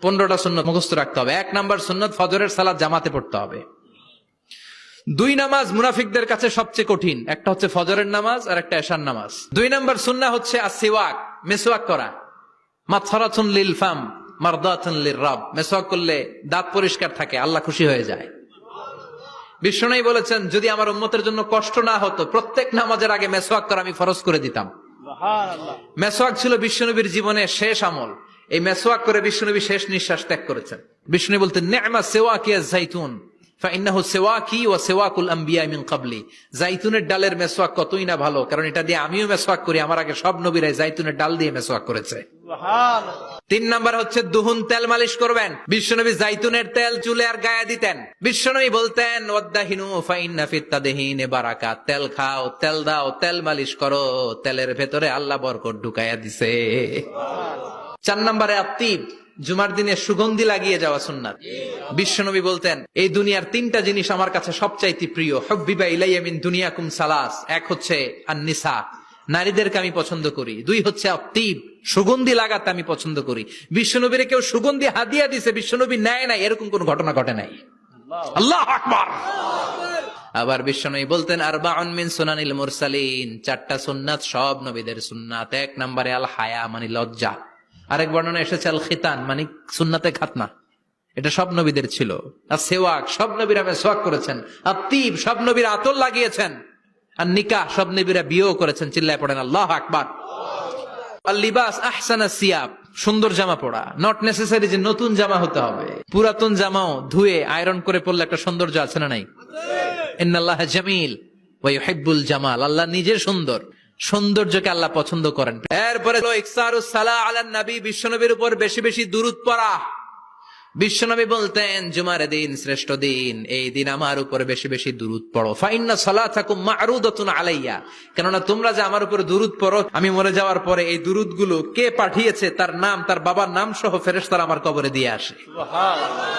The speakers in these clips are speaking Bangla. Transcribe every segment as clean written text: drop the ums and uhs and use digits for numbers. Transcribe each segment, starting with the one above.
15টা সুন্নত মুখস্থ রাখতে হবে। 1 নাম্বার সুন্নত, ফজরের সালাত জামাতে পড়তে হবে। 2 নামাজ মুনাফিকদের কাছে সবচেয়ে কঠিন, একটা হচ্ছে ফজরের নামাজ আর একটা এশার নামাজ। 2 নাম্বার সুন্নাহ হচ্ছে আসওয়াক, মেসওয়াক করা। মাতফারাতুন লিল ফাম মারদাতুন লিররাব, মেসওয়াক করলে দাঁত পরিষ্কার থাকে, আল্লাহ খুশি হয়ে যায়। বিষ্ণু বলেছেন, যদি আমার উম্মতের জন্য কষ্ট না হতো প্রত্যেক নামাজের আগে মেসওয়াক করা আমি ফরজ করে দিতাম। মেসওয়াক ছিল বিশ্বনবীর জীবনের শেষ আমল। এই মেসওয়াক করে বিশ্বনবী শেষ নিঃশ্বাস ত্যাগ করেছেন। বিষ্ণু বলতেন, নি'মা সিওয়াকিয়া যাইতুন ফাইন্নাহু সিওয়াকি ওয়া সিওয়াকুল আমবিয়া মিন ক্বাবলি। যাইতুনের ডালের মেসওয়াক কতই না ভালো, কারণ এটা দিয়ে আমিও মেসওয়াক করি, আমার আগে সব নবীরাই যাইতুনের ডাল দিয়ে মেসওয়াক করেছে। সুবহানাল্লাহ। 3 নাম্বার হচ্ছে দুহুন, তেল মালিশ করবেন। বিশ্বনবী যাইতুনের তেল চুলে আর গায়ে দিতেন। বিশ্বনবী বলতেন, ওয়াদাহিনু ফাইন্না ফিত তাদহিনে বারাকাত। তেল খাও, তেল দাও, তেল মালিশ করো, তেলের ভেতরে আল্লাহ বরকত ঢুকাইয়া দিছে। 4 নম্বরে আত্তিব, জুমার দিনে সুগন্ধি লাগিয়ে যাওয়া সুন্নাত। বিশ্বনবী বলতেন, এই দুনিয়ার 3টা জিনিস আমার কাছে সবচাইতে প্রিয়। হুব্বিবা ইলাইয়া মিন দুনিয়াকুম সালাস। 1 হচ্ছে আন-নিসা, নারীদেরকে আমি পছন্দ করি। 2 হচ্ছে আত্তিব, সুগন্ধি লাগাতে আমি পছন্দ করি। বিশ্বনবীরে কেউ সুগন্ধি হাদিয়া দিছে, বিশ্বনবী নেয় নাই, এরকম কোন ঘটনা ঘটে নাই। আল্লাহু আকবার। আবার বিশ্বনবী বলতেন, আরবাউন মিন সুনানিল মুরসালিন। 4টা সুন্নাত সব নবীদের সুন্নাত। 1 নম্বরে আল হায়া, মানে লজ্জা। আরেক বর্ণনা এসেছে আল খিতান, মানে সুন্নাতে খাতনা, এটা সব নবীদের ছিল। আর সেওয়াক, সব নবীরা মেসওয়াক করেছেন। আত্তিব, সব নবীরা আতর লাগিয়েছেন। আর নিকাহ, সব নবীরা বিয়েও করেছেন। চিল্লায় পড়েন আল্লাহু আকবার। আর লিবাস আহসানা সিয়াব, সুন্দর জামা পড়া। নট নেসেসারি যে নতুন জামা হতে হবে, পুরাতন জামাও ধুয়ে আয়রন করে পড়লে একটা সৌন্দর্য আছে না নাই? ইন্নাল্লাহা জামিল ওয়া ইউহিব্বুল জামাল। আল্লাহ নিজে সুন্দর, সৌন্দর্যকে আল্লাহ পছন্দ করেন। এরপরে ইকসারুস সালাহ আলান নবী, বিশ্বনবীর উপর বেশি বেশি দুরূদ পড়া। বিশ্বনবী বলতেন, জুমার দিন শ্রেষ্ঠ দিন, এই দিন আমার উপর বেশি বেশি দুরূদ পড়ো। ফাইন্না সালাতাকুম মা'রুদাতুন আলাইয়া, কেননা তোমরা যে আমার উপর দুরূদ পড়ো, আমি মরে যাওয়ার পরে এই দুরূদগুলো কে পাঠিয়েছে তার নাম, তার বাবার নাম সহ ফেরেশতারা আমার কবরে দিয়ে আসে। সুবহানাল্লাহ।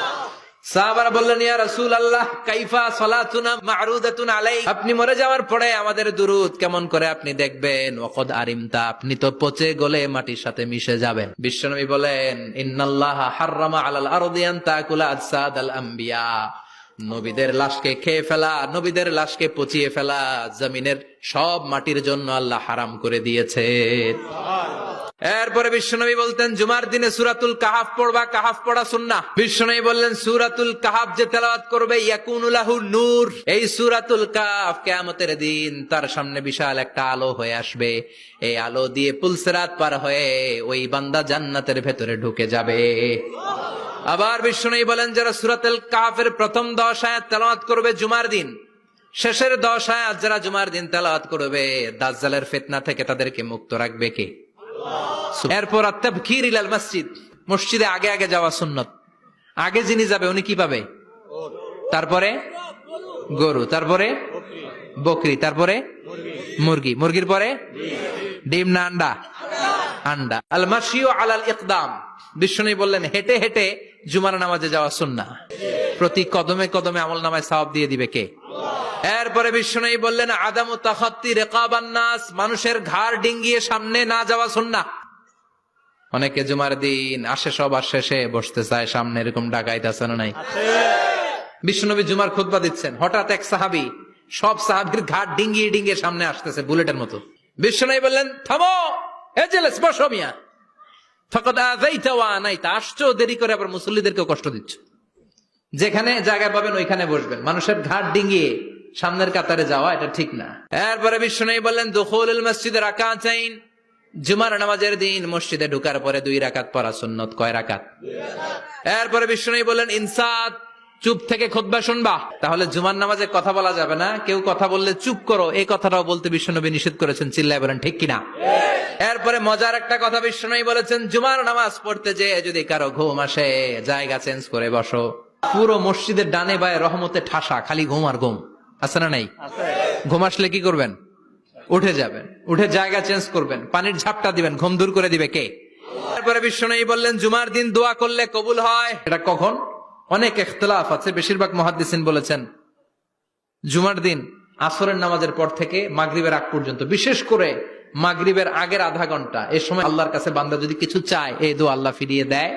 সাহাবারা বললেন, ইয়া রাসূলুল্লাহ কাইফা সালাতুনা মা'রুদাতুন আলাই, আপনি মরে যাওয়ার পরে আমাদের দুরূদ কেমন করে আপনি দেখবেন? ওয়াকাদ আরিমতা, আপনি তো পচে গলে মাটির সাথে মিশে যাবেন। বিশ্বনবী বলেন, ইন্নাল্লাহা হাররামা আলাল আরদি আন তাকুলা আজসাদাল আম্বিয়া, নবীদের লাশকে খেয়ে ফেলা, নবীদের লাশকে পচিয়ে ফেলা জমিনের সব মাটির জন্য আল্লাহ হারাম করে দিয়েছে। এরপরে বিশ্বনবী বলতেন, জুমার দিনে সূরাতুল কাহাফ পড়বা, কাহাফ পড়া সুন্নাহ। বিশ্বনবী বললেন, সূরাতুল কাহাফ যে তেলাওয়াত করবে ইয়াকুনু লাহু নূর, এই সূরাতুল কাহাফ কিয়ামতের দিন তার সামনে বিশাল একটা আলো হয়ে আসবে। এই আলো দিয়ে পুলসিরাত পার হয়ে ওই বান্দা জান্নাতের ভেতরে ঢুকে যাবে। আবার বিশ্বনবী বলেন, যারা সূরাতুল কাহাফের প্রথম 10 আয়াত তেলাওয়াত করবে জুমার দিন, শেষের 10 আয়াত যারা জুমার দিন তেলাওয়াত করবে, দাজ্জালের ফিতনা থেকে তাদেরকে মুক্ত রাখবে কে? এরপর আত-তাবকির ইলাল মসজিদ, মসজিদে আগে আগে যাওয়া সুন্নত। আগে যিনি যাবে উনি কি পাবে? তারপরে গরু, তারপরে বকরি, তারপরে মুরগি, মুরগির পরে ডিম না আন্ডা? আন্ডা। আল মাশিউ আলাল ইকদাম, বিশ্বনবী বললেন, হেঁটে হেঁটে জুমার নামাজে যাওয়া সুন্নাহ। প্রতি কদমে কদমে আমলনামায় সওয়াব দিয়ে দিবে কে? এরপরে বিশ্বনবী বললেন, আদামু তাখাত্তি রিকাবান নাস, মানুষের ঘাড় ডিঙ্গিয়ে সামনে না যাওয়া সুন্নাহ। অনেকে জুমার দিন আসে সবার শেষে বসতে চায় সামনে, এরকম ডাকাইত আছে না নাই? বিশ্বনবী জুমার খুতবা দিচ্ছেন, হঠাৎ এক সাহাবী সব সাহাবীর ঘাড় ডিঙ্গিয়ে ডিঙ্গিয়ে সামনে আসতেছে বুলেটের মতো। বিশ্বনবী বললেন, থামো, এজেলেস, বসো মিয়া। ফাকাদ আযাইতা ওয়া আনাইতা, আসছো দেরি করে আবার মুসল্লিদেরকেও কষ্ট দিচ্ছ। যেখানে জায়গা পাবেন ওইখানে বসবেন, মানুষের ঘাট ডিঙ্গিয়ে সামনের কাতারে যাওয়া এটা ঠিক না। এরপরে বিশ্বনবী বললেন, দুখুলুল মসজিদে রাকাতাইন, জুমার নামাজের দিন মসজিদে ঢোকার পরে 2 রাকাত পড়া সুন্নত। কয় রাকাত? 2 রাকাত। এরপরে বিশ্বনবী বললেন, ইনসাত, চুপ থেকে খুতবা শুনবা। তাহলে জুমার নামাজে কথা বলা যাবে না, কেউ কথা বললে চুপ করো, এই কথাটাও বলতে বিশ্বনবী নিষেধ করেছেন। চিল্লায় বলেন ঠিক কিনা? এরপরে মজার একটা কথা বিশ্বনবী বলেছেন, জুমার নামাজ পড়তে যে যদি কারো ঘুম আসে, জায়গা চেঞ্জ করে বসো। পুরো মসজিদের ডানে বায়ে রহমতে ঠাসা, খালি ঘুম আর ঘুম, আছে না নাই? ঘুম আসলে কি করবেন? উঠে যাবেন, উঠে জায়গা চেঞ্জ করবেন, পানির ঝাপটা দিবেন, ঘুম দূর করে দিবে কে? তারপরে বিশ্বনবী বললেন, জুমার দিন দোয়া করলে কবুল হয়। এটা কখন? অনেক ইখতিলাফ আছে, বেশিরভাগ মুহাদ্দিসিন বলেছেন জুমার দিন আসরের নামাজের পর থেকে মাগরিবের আগ পর্যন্ত, বিশেষ করে মাগরিবের আগের আধা ঘন্টা, এই সময় আল্লাহর কাছে বান্দা যদি কিছু চায়, এই দোয়া আল্লাহ ফিরিয়ে দেয়।